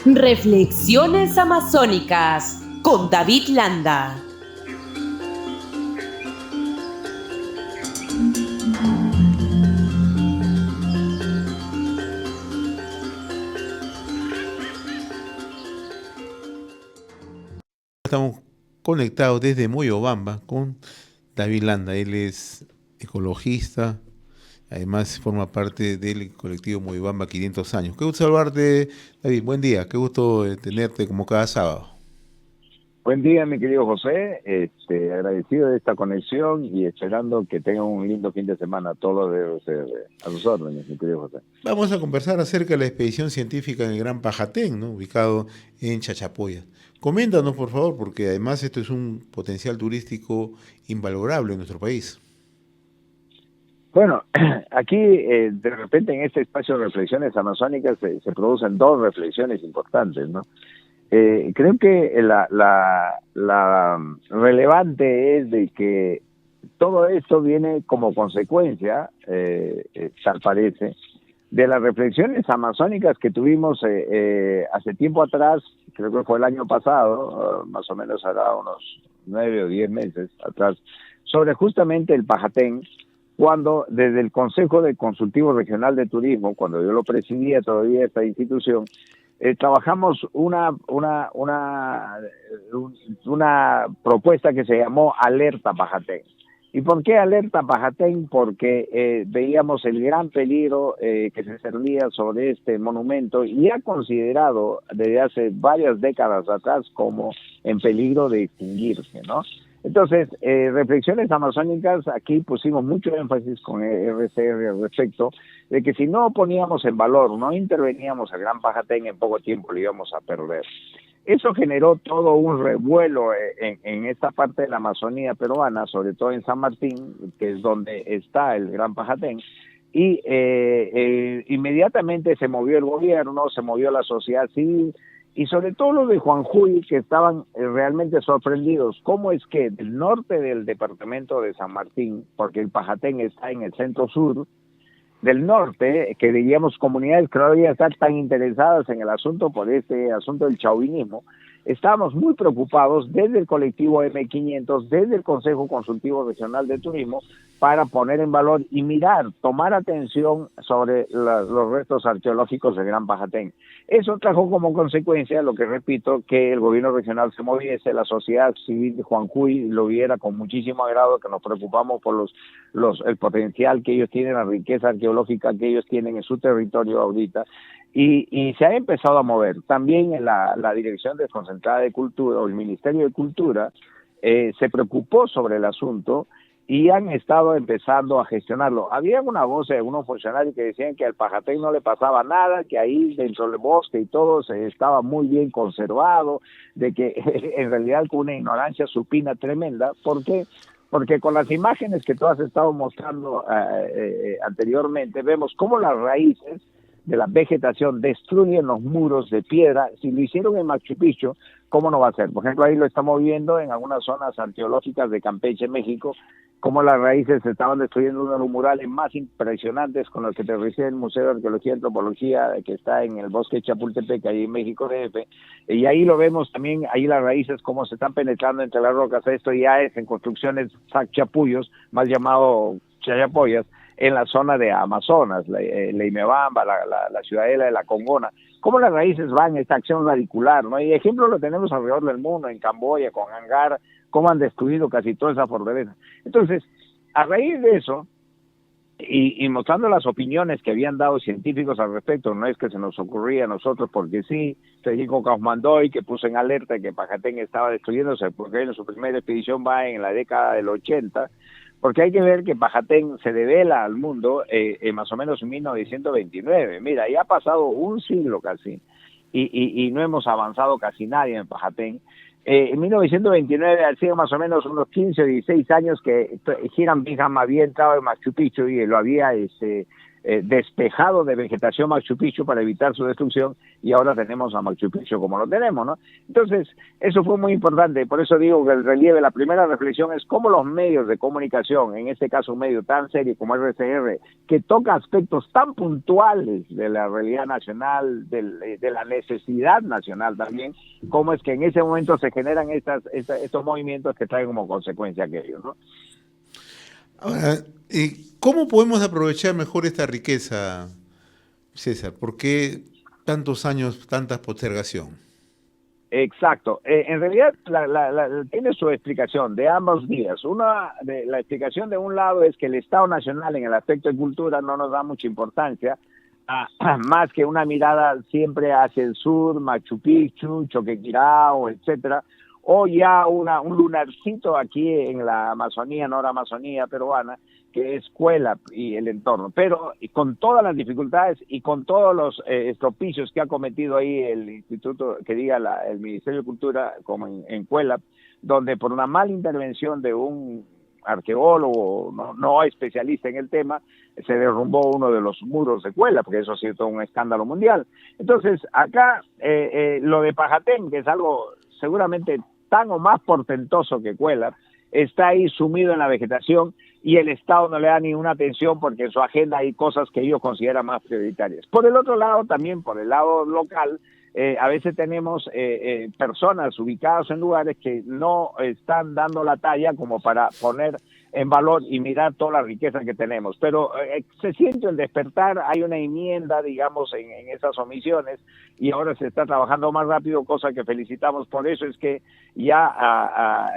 Reflexiones amazónicas con David Landa. Estamos conectados desde Moyobamba con David Landa. Él es ecologista, además forma parte del colectivo Moyobamba 500 años. Qué gusto saludarte, David. Buen día, qué gusto tenerte como cada sábado. Buen día, mi querido José. Agradecido de esta conexión y esperando que tengan un lindo fin de semana. Todo debe ser a sus órdenes, mi querido José. Vamos a conversar acerca de la expedición científica en el Gran Pajatén, ¿no? Ubicado en Chachapoyas. Coméntanos, por favor, porque además esto es un potencial turístico invalorable en nuestro país. Bueno, aquí de repente en este espacio de reflexiones amazónicas se producen dos reflexiones importantes, ¿no? Creo que la relevante es de que todo esto viene como consecuencia, tal parece, de las reflexiones amazónicas que tuvimos hace tiempo atrás, creo que fue el año pasado, más o menos hará unos 9 o 10 meses atrás, sobre justamente el Pajatén, cuando desde el Consejo de Consultivo Regional de Turismo, cuando yo lo presidía todavía esta institución, trabajamos una propuesta que se llamó Alerta Pajatén. ¿Y por qué Alerta Pajatén? Porque veíamos el gran peligro que se cernía sobre este monumento y ha considerado desde hace varias décadas atrás como en peligro de extinguirse, ¿no? Entonces, Reflexiones Amazónicas, aquí pusimos mucho énfasis con el RCR al respecto de que si no poníamos en valor, no interveníamos el Gran Pajatén, en poco tiempo lo íbamos a perder. Eso generó todo un revuelo en esta parte de la Amazonía peruana, sobre todo en San Martín, que es donde está el Gran Pajatén, y inmediatamente se movió el gobierno, se movió la sociedad civil, y sobre todo los de Juanjuy, que estaban realmente sorprendidos. ¿Cómo es que del norte del departamento de San Martín, porque el Pajatén está en el centro sur, del norte, que diríamos comunidades que no deberían estar tan interesadas en el asunto por este asunto del chauvinismo, estábamos muy preocupados desde el colectivo M500, desde el Consejo Consultivo Regional de Turismo, para poner en valor y mirar, tomar atención sobre los restos arqueológicos del Gran Pajatén. Eso trajo como consecuencia, lo que repito, que el gobierno regional se moviese, la sociedad civil de Juanjuy lo viera con muchísimo agrado, que nos preocupamos por el potencial que ellos tienen, la riqueza arqueológica que ellos tienen en su territorio ahorita, y se ha empezado a mover. También en la Dirección Desconcentrada de Cultura, o el Ministerio de Cultura, se preocupó sobre el asunto y han estado empezando a gestionarlo. Había una voz de unos funcionarios que decían que al Pajatén no le pasaba nada, que ahí dentro del bosque y todo se estaba muy bien conservado, de que en realidad con una ignorancia supina tremenda. ¿Por qué? Porque con las imágenes que tú has estado mostrando anteriormente, vemos cómo las raíces de la vegetación destruyen los muros de piedra. Si lo hicieron en Machu Picchu, ¿cómo no va a ser? Por ejemplo, ahí lo estamos viendo en algunas zonas arqueológicas de Campeche, México, cómo las raíces estaban destruyendo uno de los murales más impresionantes con los que te recibe el Museo de Arqueología y Antropología, que está en el bosque de Chapultepec, ahí en México DF, y ahí lo vemos también, ahí las raíces cómo se están penetrando entre las rocas. Esto ya es en construcciones sacchapuyos, más llamado chachapoyas, en la zona de Amazonas, Leimebamba, la ciudadela de la Congona, cómo las raíces van esta acción radicular, ¿no? Y ejemplos lo tenemos alrededor del mundo, en Camboya, con Angar, cómo han destruido casi toda esa fortaleza. Entonces, a raíz de eso, y mostrando las opiniones que habían dado científicos al respecto, no es que se nos ocurría a nosotros porque sí, Federico Kaufmann-Doy, que puso en alerta que Pajatén estaba destruyéndose, porque en su primera expedición va en la década del 80, porque hay que ver que Pajatén se devela al mundo más o menos en 1929. Mira, ya ha pasado un siglo casi, y no hemos avanzado casi nadie en Pajatén. En 1929 hacía más o menos unos 15 o 16 años que Hiram Bingham había entrado en Machu Picchu y lo había despejado de vegetación Machu Picchu para evitar su destrucción, y ahora tenemos a Machu Picchu como lo tenemos, ¿no? Entonces, eso fue muy importante, por eso digo que el relieve, la primera reflexión es cómo los medios de comunicación, en este caso un medio tan serio como RCR, que toca aspectos tan puntuales de la realidad nacional, de la necesidad nacional también, cómo es que en ese momento se generan estos movimientos que traen como consecuencia aquello, ¿no? Ahora, ¿cómo podemos aprovechar mejor esta riqueza, César? ¿Por qué tantos años, tanta postergación? Exacto. En realidad tiene su explicación de ambos días. La explicación de un lado es que el Estado Nacional en el aspecto de cultura no nos da mucha importancia, más que una mirada siempre hacia el sur, Machu Picchu, Choquequirao, etcétera, o ya un lunarcito aquí en la Amazonía, Amazonía peruana, que es Cuelap y el entorno, pero con todas las dificultades y con todos los estropicios que ha cometido ahí el instituto, el Ministerio de Cultura, como en Cuelap, donde por una mala intervención de un arqueólogo no especialista en el tema, se derrumbó uno de los muros de Cuelap, porque eso ha sido todo un escándalo mundial. Entonces, acá lo de Pajatén, que es algo seguramente tan o más portentoso que Cuelap, está ahí sumido en la vegetación y el Estado no le da ni una atención porque en su agenda hay cosas que ellos consideran más prioritarias. Por el otro lado, también por el lado local, a veces tenemos personas ubicadas en lugares que no están dando la talla como para poner en valor y mirar toda la riqueza que tenemos. Pero se siente el despertar, hay una enmienda, digamos, en esas omisiones, y ahora se está trabajando más rápido, cosa que felicitamos. Por eso es que ya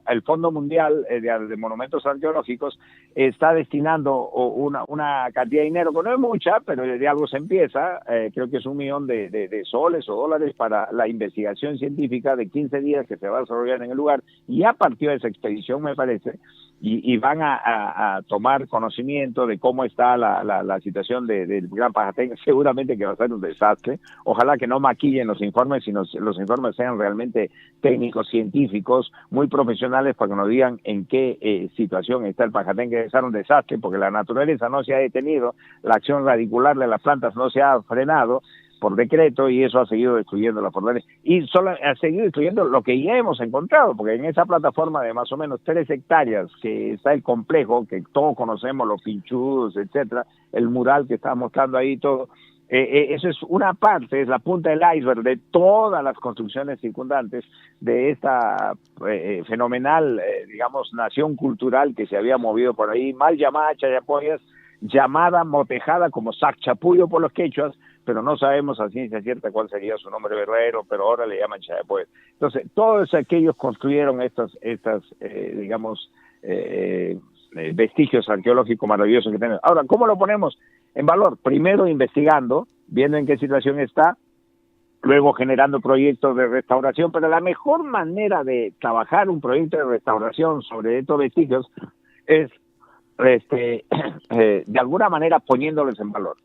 el Fondo Mundial de Monumentos Arqueológicos está destinando una cantidad de dinero, que no es mucha, pero de algo se empieza, creo que es $1 millón de soles o dólares para la investigación científica de 15 días que se va a desarrollar en el lugar. Ya partió esa expedición, me parece, y van a tomar conocimiento de cómo está la situación del Gran Pajatén. Seguramente que va a ser un desastre. Ojalá que no maquillen los informes, sino los informes sean realmente técnicos, científicos, muy profesionales, para que nos digan en qué situación está el Pajatén, que debe ser un desastre, porque la naturaleza no se ha detenido, la acción radicular de las plantas no se ha frenado por decreto, y eso ha seguido destruyendo las fortalezas, y solo ha seguido destruyendo lo que ya hemos encontrado, porque en esa plataforma de más o menos 3 hectáreas que está el complejo, que todos conocemos, los pinchudos, etcétera, el mural que está mostrando ahí todo, eso es una parte, es la punta del iceberg de todas las construcciones circundantes de esta fenomenal, digamos, nación cultural que se había movido por ahí, mal llamada Chayapoyas, llamada, motejada como Sacchapullo por los quechuas, pero no sabemos a ciencia cierta cuál sería su nombre verdadero, pero ahora le llaman Chayapoyas. Entonces, todos aquellos construyeron estas digamos, vestigios arqueológicos maravillosos que tenemos. Ahora, ¿cómo lo ponemos en valor? Primero investigando, viendo en qué situación está, luego generando proyectos de restauración, pero la mejor manera de trabajar un proyecto de restauración sobre estos vestigios es de alguna manera poniéndolos en valor.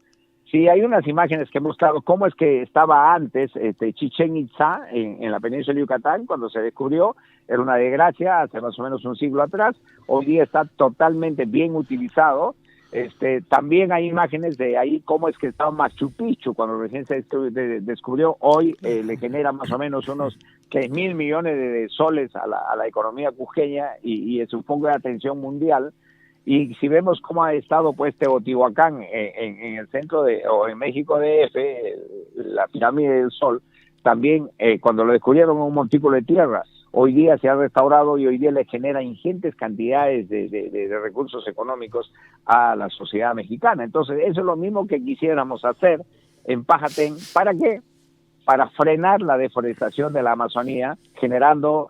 Sí, hay unas imágenes que he mostrado cómo es que estaba antes Chichén Itzá en la península de Yucatán, cuando se descubrió, era una desgracia hace más o menos un siglo atrás. Hoy día está totalmente bien utilizado. También hay imágenes de ahí cómo es que estaba Machu Picchu cuando recién se descubrió. Hoy le genera más o menos unos 3.000 millones de soles a la economía cusqueña y es un foco de atención mundial. Y si vemos cómo ha estado pues Teotihuacán en el centro o en México DF, la pirámide del Sol, también cuando lo descubrieron en un montículo de tierra, hoy día se ha restaurado y hoy día le genera ingentes cantidades de recursos económicos a la sociedad mexicana. Entonces eso es lo mismo que quisiéramos hacer en Pajatén. ¿Para qué? Para frenar la deforestación de la Amazonía, generando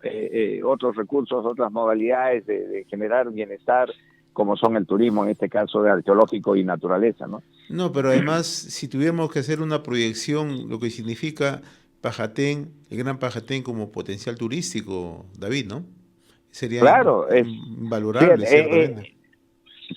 otros recursos, otras modalidades de generar bienestar, como son el turismo, en este caso de arqueológico y naturaleza, ¿no? No, pero además, si tuviéramos que hacer una proyección, lo que significa Pajatén, el Gran Pajatén como potencial turístico, David, ¿no? Sería Claro, invalorable, sí, ciertamente.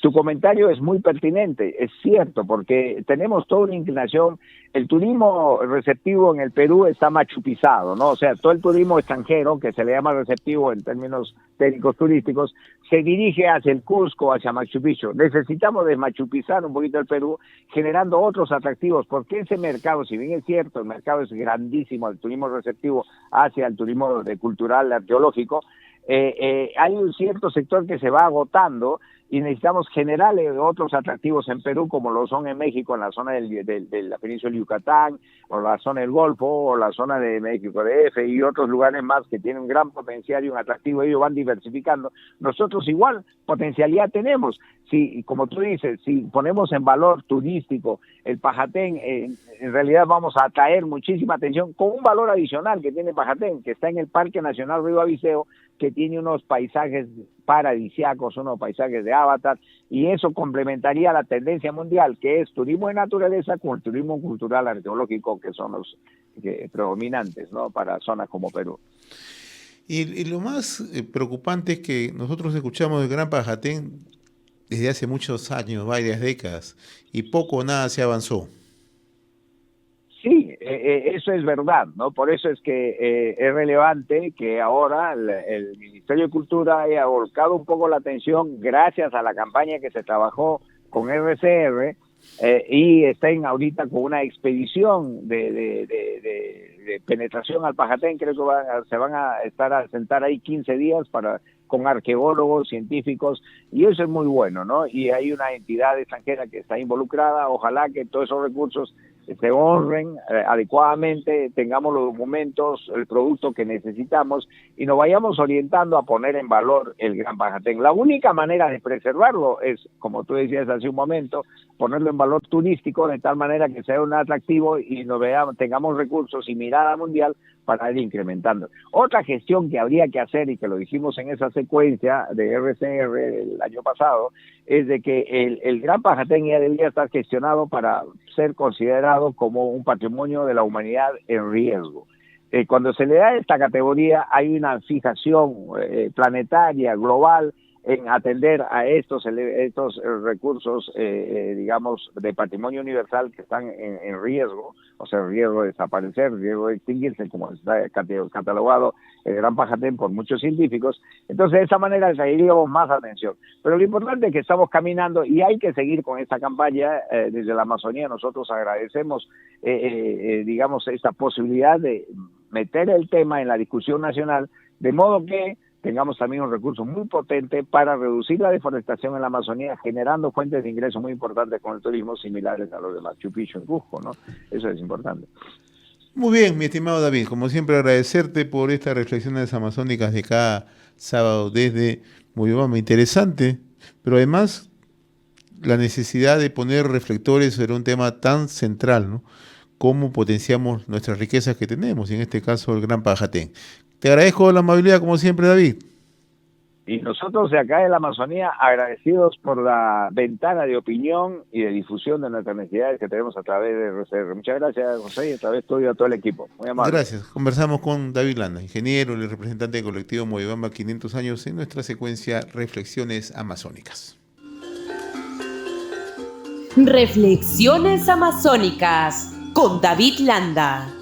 tu comentario es muy pertinente, es cierto, porque tenemos toda una inclinación. El turismo receptivo en el Perú está machupizado, ¿no? O sea, todo el turismo extranjero, que se le llama receptivo en términos técnicos turísticos, se dirige hacia el Cusco, hacia Machu Picchu. Necesitamos desmachupizar un poquito el Perú, generando otros atractivos, porque ese mercado, si bien es cierto, el mercado es grandísimo, el turismo receptivo hacia el turismo cultural, arqueológico, hay un cierto sector que se va agotando y necesitamos generarle otros atractivos en Perú, como lo son en México, en la zona de la península de Yucatán, o la zona del Golfo, o la zona de México DF y otros lugares más que tienen un gran potencial y un atractivo. Ellos van diversificando. Nosotros igual potencialidad tenemos. Si, como tú dices, si ponemos en valor turístico el Pajatén, en realidad vamos a atraer muchísima atención con un valor adicional que tiene Pajatén, que está en el Parque Nacional Río Abiseo, que tiene unos paisajes paradisíacos, unos paisajes de hábitat, y eso complementaría la tendencia mundial, que es turismo de naturaleza con el turismo cultural arqueológico, que son los predominantes, ¿no?, para zonas como Perú. Y lo más preocupante es que nosotros escuchamos del Gran Pajatén desde hace muchos años, varias décadas, y poco o nada se avanzó. Sí, eso es verdad, ¿no? Por eso es que es relevante que ahora el Ministerio de Cultura haya volcado un poco la atención gracias a la campaña que se trabajó con RCR y estén ahorita con una expedición de penetración al Pajatén. Creo que se van a estar a sentar ahí 15 días con arqueólogos, científicos, y eso es muy bueno, ¿no? Y hay una entidad extranjera que está involucrada. Ojalá que todos esos recursos se honren adecuadamente, tengamos los documentos, el producto que necesitamos y nos vayamos orientando a poner en valor el Gran Pajatén. La única manera de preservarlo es, como tú decías hace un momento, ponerlo en valor turístico de tal manera que sea un atractivo y tengamos recursos y mirada mundial para ir incrementando. Otra gestión que habría que hacer, y que lo dijimos en esa secuencia de RCR el año pasado, es de que el Gran Pajatén ya debería estar gestionado para ser considerado como un patrimonio de la humanidad en riesgo. Cuando se le da esta categoría hay una fijación planetaria, global, en atender a estos recursos, digamos, de patrimonio universal que están en riesgo, o sea, riesgo de desaparecer, riesgo de extinguirse, como está catalogado el Gran Pajatén por muchos científicos. Entonces, de esa manera traeríamos más atención. Pero lo importante es que estamos caminando y hay que seguir con esta campaña. Desde la Amazonía nosotros agradecemos, digamos, esta posibilidad de meter el tema en la discusión nacional, de modo que tengamos también un recurso muy potente para reducir la deforestación en la Amazonía, generando fuentes de ingresos muy importantes con el turismo, similares a los de Machu Picchu y Cusco, ¿no? Eso es importante. Muy bien, mi estimado David, como siempre agradecerte por estas reflexiones amazónicas de cada sábado desde Moyobamba. Interesante, pero además la necesidad de poner reflectores sobre un tema tan central, ¿no?, cómo potenciamos nuestras riquezas que tenemos, y en este caso el Gran Pajatén. Te agradezco la amabilidad como siempre, David. Y nosotros de acá de la Amazonía agradecidos por la ventana de opinión y de difusión de nuestras necesidades que tenemos a través de RCR. Muchas gracias, José, y a través tuyo a todo el equipo. Muy amable. Gracias. Conversamos con David Landa, ingeniero y representante del colectivo Moyobamba 500 años, en nuestra secuencia Reflexiones Amazónicas. Reflexiones Amazónicas con David Landa.